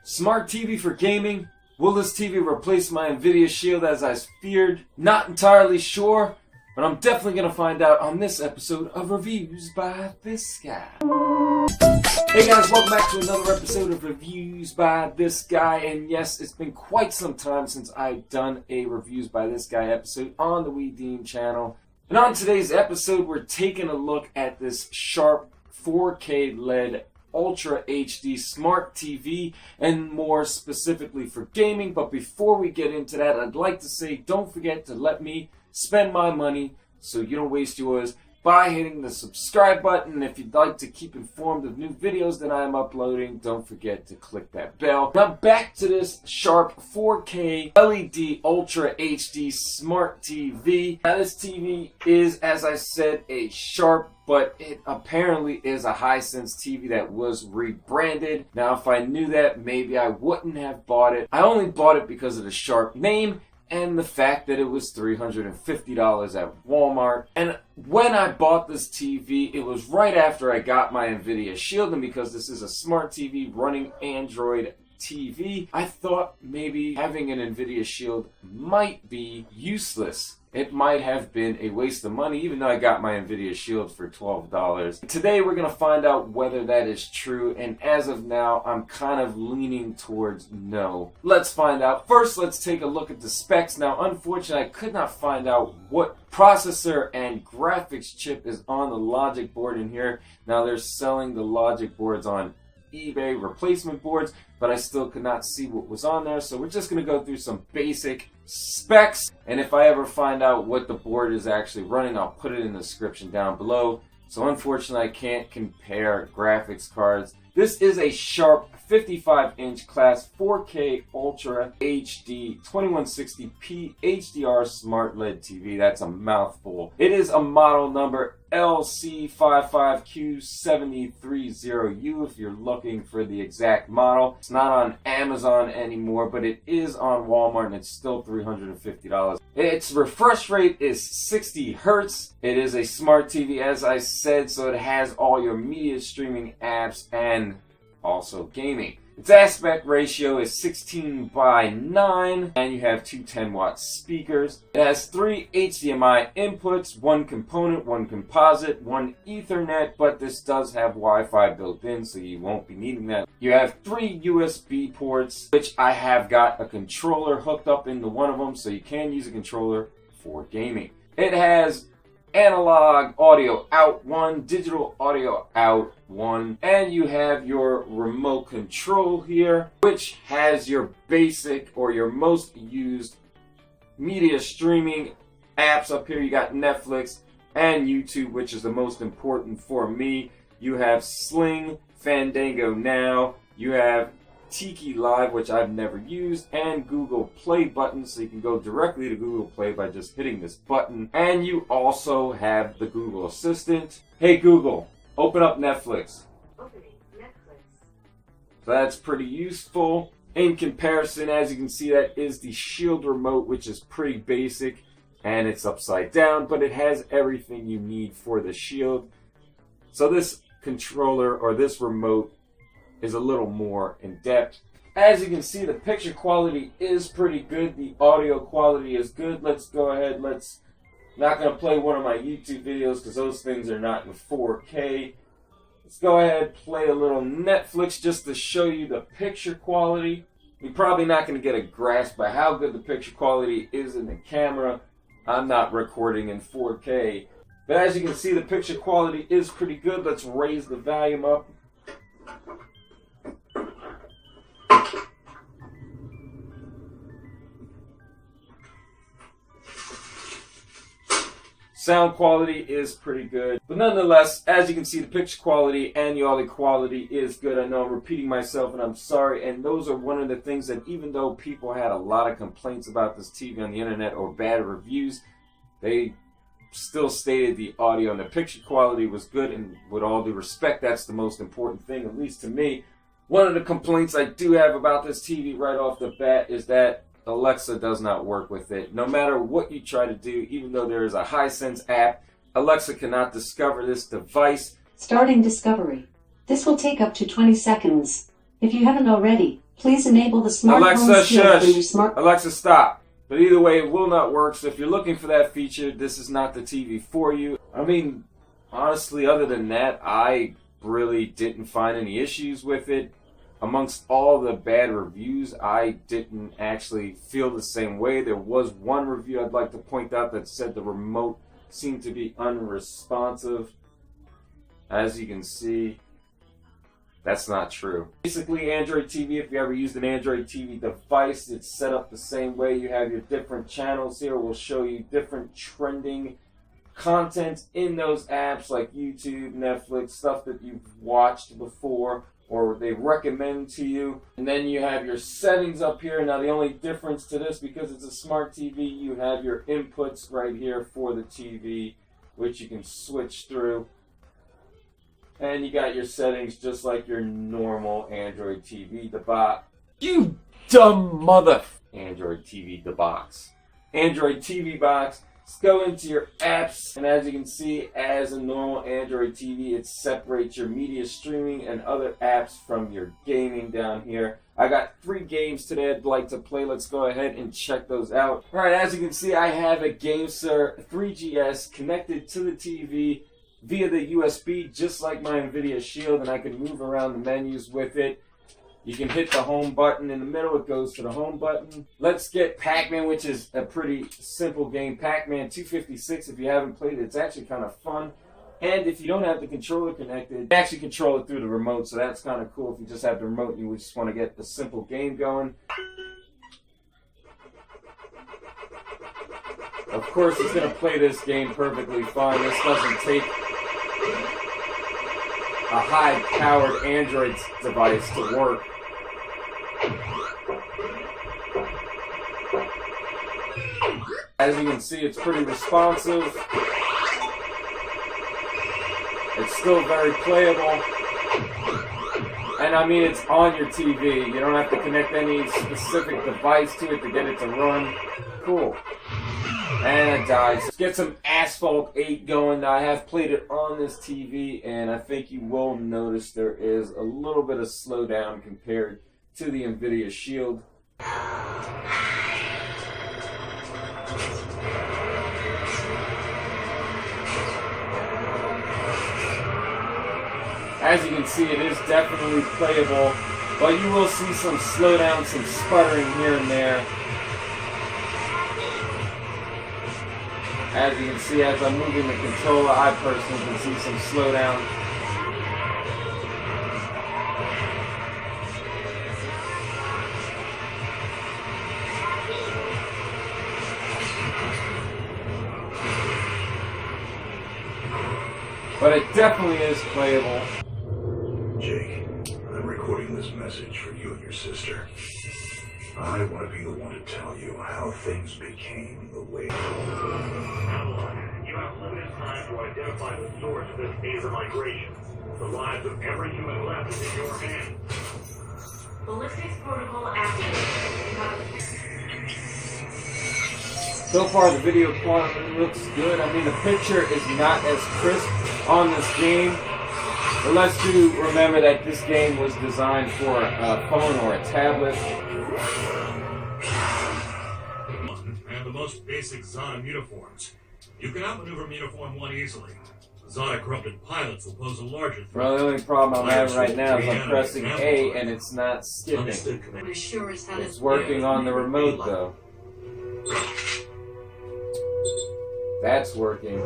Smart TV for gaming? Will this TV replace my Nvidia Shield as I feared? Not entirely sure, but I'm definitely going to find out on this episode of Reviews by This Guy. Hey guys, welcome back to another episode of Reviews by This Guy. And yes, it's been quite some time since I've done a Reviews by This Guy episode on the Deem channel. And on today's episode, we're taking a look at this Sharp 4K LED Ultra HD Smart TV, and more specifically for gaming. But before we get into that, I'd like to say don't forget to let me spend my money so you don't waste yours by hitting the subscribe button. If you'd like to keep informed of new videos that I am uploading, don't forget to click that bell. Now back to this Sharp 4K LED Ultra HD Smart TV. Now this TV is, as I said, a Sharp, but it apparently is a Hisense TV that was rebranded. Now if I knew that, maybe I wouldn't have bought it. I only bought it because of the Sharp name and the fact that it was $350 at Wal-Mart. And when I bought this TV, it was right after I got my Nvidia Shield, and because this is a smart TV running Android TV, I thought maybe having an Nvidia Shield might be useless. It might have been a waste of money, even though I got my Nvidia Shield for $12. Today we're going to find out whether that is true, and as of now, I'm kind of leaning towards no. Let's find out. First, let's take a look at the specs. Now, unfortunately, I could not find out what processor and graphics chip is on the logic board in here. Now, they're selling the logic boards on eBay, replacement boards, but I still could not see what was on there. So we're just going to go through some basic specs, and if I ever find out what the board is actually running, I'll put it in the description down below. So unfortunately, I can't compare graphics cards. This is a Sharp 55-inch class 4K Ultra HD 2160p HDR Smart LED TV. That's a mouthful. It is a model number LC55Q730U if you're looking for the exact model. It's not on Amazon anymore, but it is on Walmart, and it's still $350. Its refresh rate is 60 Hertz. It is a smart TV, as I said, so it has all your media streaming apps and also gaming. Its aspect ratio is 16:9, and you have two 10-watt speakers. It has 3 HDMI inputs, 1 component, 1 composite, 1 Ethernet, but this does have Wi-Fi built in, so you won't be needing that. You have 3 USB ports, which I have got a controller hooked up into one of them, so you can use a controller for gaming. It has analog audio out 1, digital audio out 1, and you have your remote control here, which has your basic or your most used media streaming apps up here. You got Netflix and YouTube, which is the most important for me. You have Sling, Fandango Now, you have Tiki Live, which I've never used, and Google Play button, so you can go directly to Google Play by just hitting this button. And you also have the Google Assistant. Hey Google, open up Netflix. Opening Netflix. So that's pretty useful. In comparison, as you can see, that is the Shield remote, which is pretty basic, and it's upside down, but it has everything you need for the Shield. So this controller, or this remote, is a little more in depth. As you can see, the picture quality is pretty good. The audio quality is good. Let's go ahead. Not going to play one of my YouTube videos because those things are not in 4K. Let's go ahead, play a little Netflix just to show you the picture quality. You're probably not going to get a grasp by how good the picture quality is in the camera. I'm not recording in 4K. But as you can see, the picture quality is pretty good. Let's raise the volume up. Sound quality is pretty good. But nonetheless, as you can see, the picture quality and the audio quality is good. I know I'm repeating myself, and I'm sorry. And those are one of the things that, even though people had a lot of complaints about this TV on the internet or bad reviews, they still stated the audio and the picture quality was good. And with all due respect, that's the most important thing, at least to me. One of the complaints I do have about this TV right off the bat is that Alexa does not work with it. No matter what you try to do, even though there is a Hisense app, Alexa cannot discover this device. Starting discovery. This will take up to 20 seconds. If you haven't already, Please enable the smart Alexa, home skill through your shush. smart. Alexa, stop. But either way, it will not work. So if you're looking for that feature, this is not the TV for you. I mean, honestly, other than that, I really didn't find any issues with it. Amongst all the bad reviews, I didn't actually feel the same way. There was one review I'd like to point out that said the remote seemed to be unresponsive. As you can see, that's not true. Basically, Android TV, if you ever used an Android TV device, it's set up the same way. You have your different channels here. We'll show you different trending content in those apps like YouTube, Netflix, stuff that you've watched before or they recommend to you. And then you have your settings up here. Now the only difference to this, because it's a smart TV, you have your inputs right here for the TV, which you can switch through. And you got your settings just like your normal Android TV, the box. You dumb mother! Android TV, the box. Android TV box. Let's go into your apps, and as you can see, as a normal Android TV, it separates your media streaming and other apps from your gaming down here. I got 3 games today I'd like to play. Let's go ahead and check those out. Alright, as you can see, I have a GameSir 3GS connected to the TV via the USB, just like my Nvidia Shield, and I can move around the menus with it. You can hit the home button in the middle, it goes to the home button. Let's get Pac-Man, which is a pretty simple game. Pac-Man 256, if you haven't played it, it's actually kind of fun. And if you don't have the controller connected, you can actually control it through the remote, so that's kind of cool if you just have the remote and you just want to get the simple game going. Of course, it's going to play this game perfectly fine. This doesn't take a high-powered Android device to work. As you can see, it's pretty responsive. It's still very playable. And I mean, it's on your TV. You don't have to connect any specific device to it to get it to run. Cool. And it died. Let's get some Asphalt 8 going. Now, I have played it on this TV, and I think you will notice there is a little bit of slowdown compared to the Nvidia Shield. As you can see, it is definitely playable, but you will see some slowdown, some sputtering here and there. As you can see, as I'm moving the controller, I personally can see some slowdown. But it definitely is playable. Jake, I'm recording this message for you and your sister. I want to be the one to tell you how things became the way. You have limited time to identify the source of this data migration. The lives of every human left is in your hands. Ballistics protocol activated. So far, the video quality looks good. I mean, the picture is not as crisp on this game. But let's do remember that this game was designed for a phone or a tablet. And the most basic Zona uniforms. You can outmaneuver Uniform 1 easily. Zona corrupted pilots will pose a larger threat. Well, the only problem I'm having right now is I'm pressing A and it's not skipping. It's working on the remote though. That's working.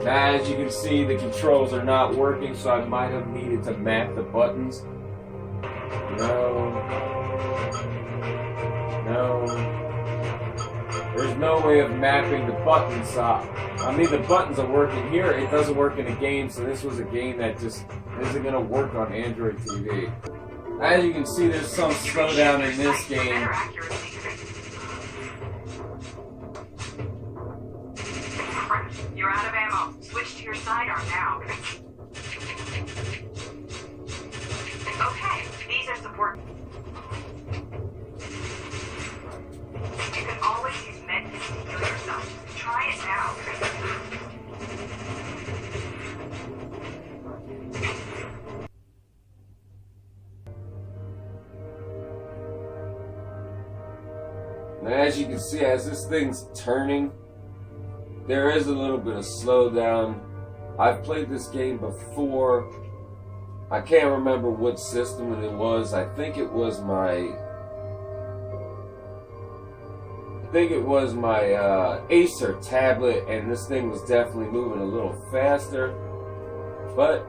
Now, as you can see, the controls are not working, so I might have needed to map the buttons. No. There's no way of mapping the buttons. I mean, the buttons are working here. It doesn't work in a game, so this was a game that just isn't going to work on Android TV. As you can see, there's some slowdown in this game. You're out of ammo. Switch to your sidearm now. Okay, these are support. You can always use medkits to heal yourself. Try it now. Now, as you can see, as this thing's turning, there is a little bit of slowdown. I've played this game before. I can't remember what system it was. I think it was my Acer tablet, and this thing was definitely moving a little faster. But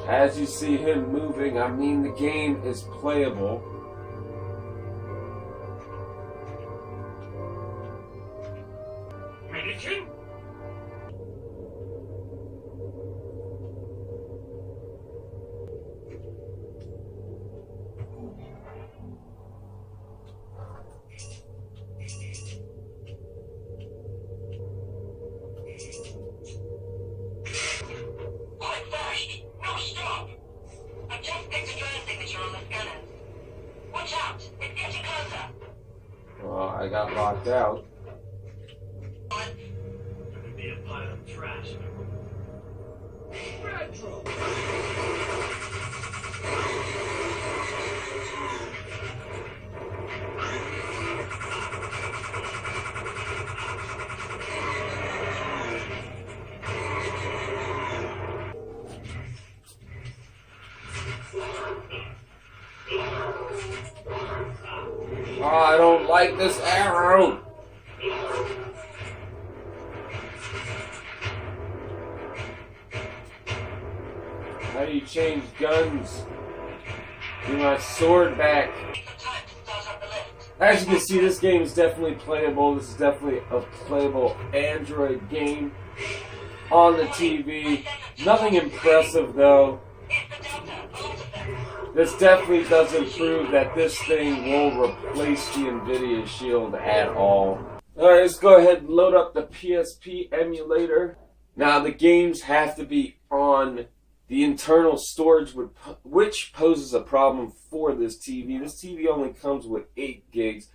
as you see him moving, I mean, the game is playable. Mannequin? I got locked out. Could be a pile of trash. Retro. Oh, I don't like this arrow. How do you change guns? Give my sword back. As you can see, this game is definitely playable. This is definitely a playable Android game on the TV. Nothing impressive though. This definitely doesn't prove that this thing will replace the Nvidia Shield at all. Alright, let's go ahead and load up the PSP emulator. Now, the games have to be on the internal storage, which poses a problem for this TV. This TV only comes with 8 gigs,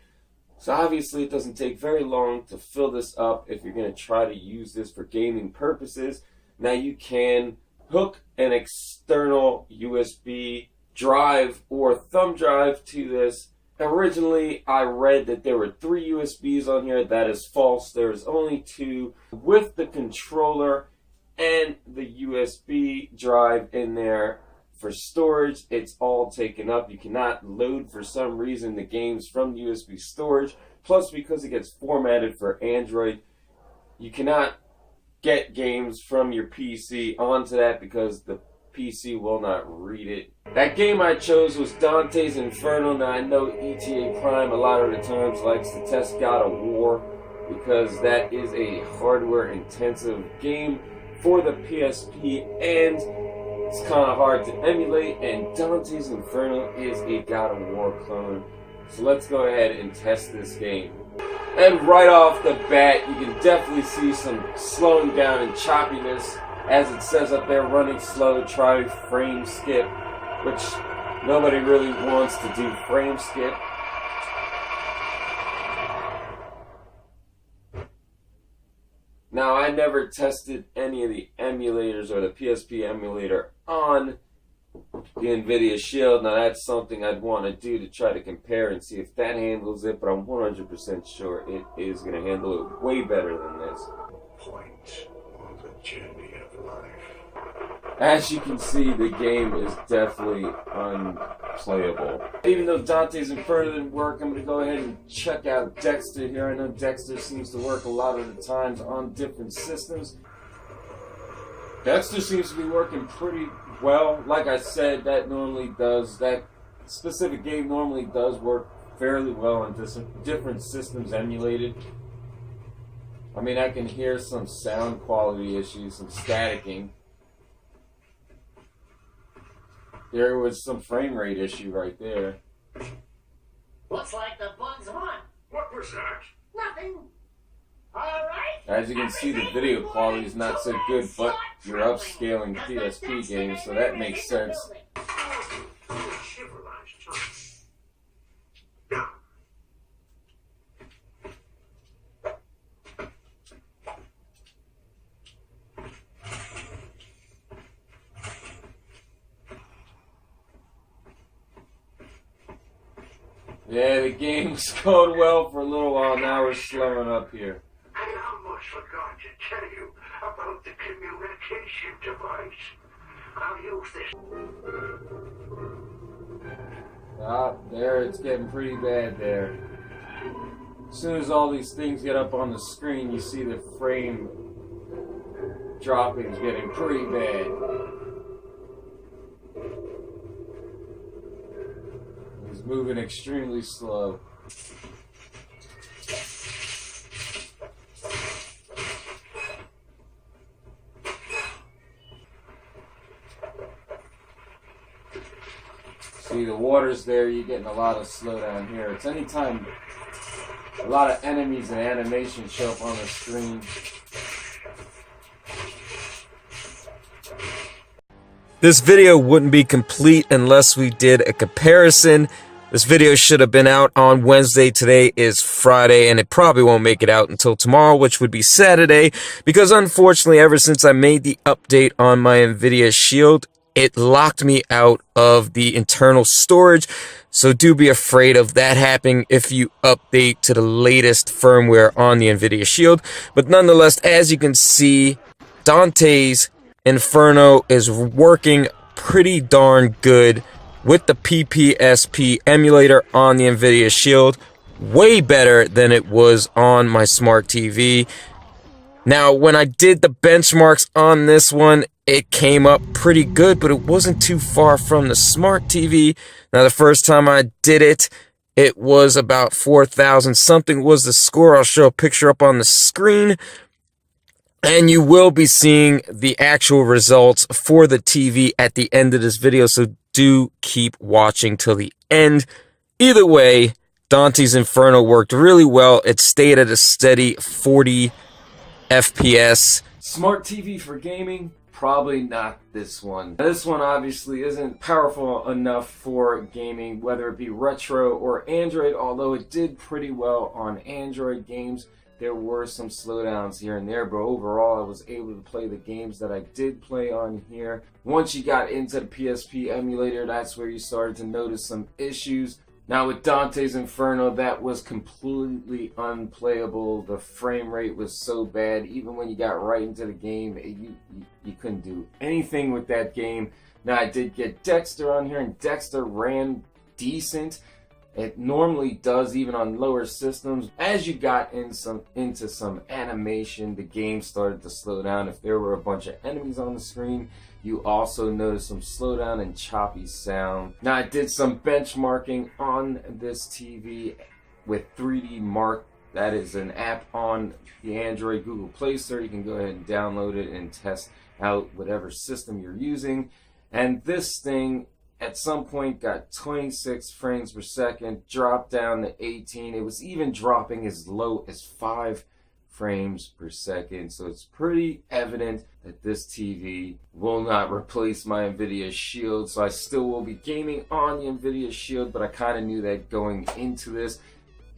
so obviously it doesn't take very long to fill this up if you're going to try to use this for gaming purposes. Now, you can hook an external USB drive or thumb drive to this. Originally, I read that there were 3 USBs on here. That is false. There's only 2 with the controller and the USB drive in there for storage. It's all taken up. You cannot load, for some reason, the games from USB storage. Plus, because it gets formatted for Android, you cannot get games from your PC onto that because the PC will not read it. That game I chose was Dante's Inferno. Now, I know ETA Prime a lot of the times likes to test God of War because that is a hardware intensive game for the PSP, and it's kind of hard to emulate, and Dante's Inferno is a God of War clone. So let's go ahead and test this game. And right off the bat, you can definitely see some slowing down and choppiness. As it says up there, running slow, try frame skip, which nobody really wants to do frame skip. Now, I never tested any of the emulators or the PSP emulator on the Nvidia Shield. Now, that's something I'd want to do to try to compare and see if that handles it, but I'm 100% sure it is going to handle it way better than this. Point on the journey of life. As you can see, the game is definitely unplayable. Even though Dante's Inferno didn't work, I'm going to go ahead and check out Dexter here. I know Dexter seems to work a lot of the times on different systems. Dexter seems to be working pretty well. Like I said, that specific game normally does work fairly well on different systems emulated. I mean, I can hear some sound quality issues, some staticking. There was some frame rate issue right there. Looks like the bugs won. What was that? Nothing. All right. As you can see, the video quality is not so good, but you're upscaling PSP games, so that makes sense. Yeah, the game was going well for a little while. Now we're slowing up here. I almost forgot to tell you about the communication device. I'll use this. Ah, there, it's getting pretty bad there. As soon as all these things get up on the screen, you see the frame dropping is getting pretty bad. It's moving extremely slow. See, the water's there, you're getting a lot of slowdown here. It's anytime a lot of enemies and animations show up on the screen. This video wouldn't be complete unless we did a comparison. This video should have been out on Wednesday. Today is Friday, and it probably won't make it out until tomorrow, which would be Saturday, because unfortunately, ever since I made the update on my Nvidia Shield, it locked me out of the internal storage. So do be afraid of that happening if you update to the latest firmware on the Nvidia Shield. But nonetheless, as you can see, Dante's Inferno is working pretty darn good with the PPSP emulator on the Nvidia Shield. Way better than it was on my smart TV. Now, when I did the benchmarks on this one, it came up pretty good, but it wasn't too far from the smart TV. Now, the first time I did it, it was about 4,000 something was the score. I'll show a picture up on the screen, and you will be seeing the actual results for the TV at the end of this video, so do keep watching till the end. Either way, Dante's Inferno worked really well. It stayed at a steady 40 FPS. Smart TV for gaming? Probably not this one. This one obviously isn't powerful enough for gaming, whether it be retro or Android, although it did pretty well on Android games. There were some slowdowns here and there, but overall I was able to play the games that I did play on here. Once you got into the PSP emulator, that's where you started to notice some issues. Now with Dante's Inferno, that was completely unplayable. The frame rate was so bad, even when you got right into the game, you couldn't do anything with that game. Now I did get Dexter on here, and Dexter ran decent. It normally does, even on lower systems. As you got into some animation, the game started to slow down. If there were a bunch of enemies on the screen, you also noticed some slowdown and choppy sound. Now, I did some benchmarking on this TV with 3D Mark. That is an app on the Android Google Play Store. You can go ahead and download it and test out whatever system you're using. And this thing, at some point, got 26 frames per second, dropped down to 18. It was even dropping as low as 5 frames per second. So it's pretty evident that this TV will not replace my Nvidia Shield. So I still will be gaming on the Nvidia Shield, but I kind of knew that going into this.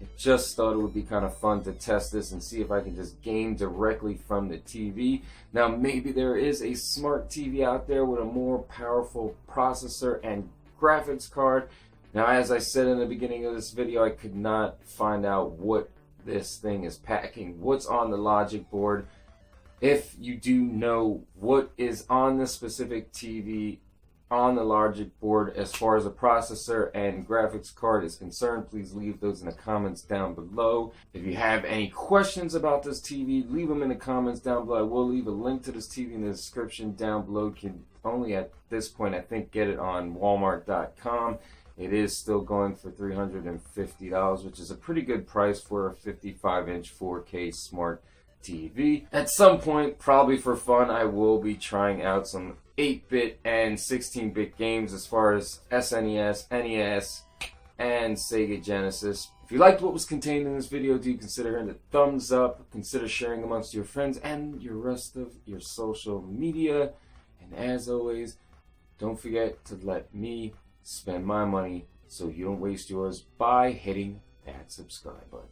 I just thought it would be kind of fun to test this and see if I can just game directly from the TV. Now, maybe there is a smart TV out there with a more powerful processor and graphics card. Now, as I said in the beginning of this video, I could not find out what this thing is packing, what's on the logic board. If you do know what is on this specific TV on the logic board as far as the processor and graphics card is concerned, please leave those in the comments down below. If you have any questions about this TV, leave them in the comments down below. I will leave a link to this TV in the description down below. You can only at this point, I think, get it on Wal-Mart.com. It is still going for $350, which is a pretty good price for a 55-inch 4K smart TV. At some point, probably for fun, I will be trying out some 8-bit and 16-bit games as far as SNES, NES, and Sega Genesis. If you liked what was contained in this video, do consider hitting the thumbs up, consider sharing amongst your friends and your rest of your social media. And as always, don't forget to let me spend my money so you don't waste yours by hitting that subscribe button.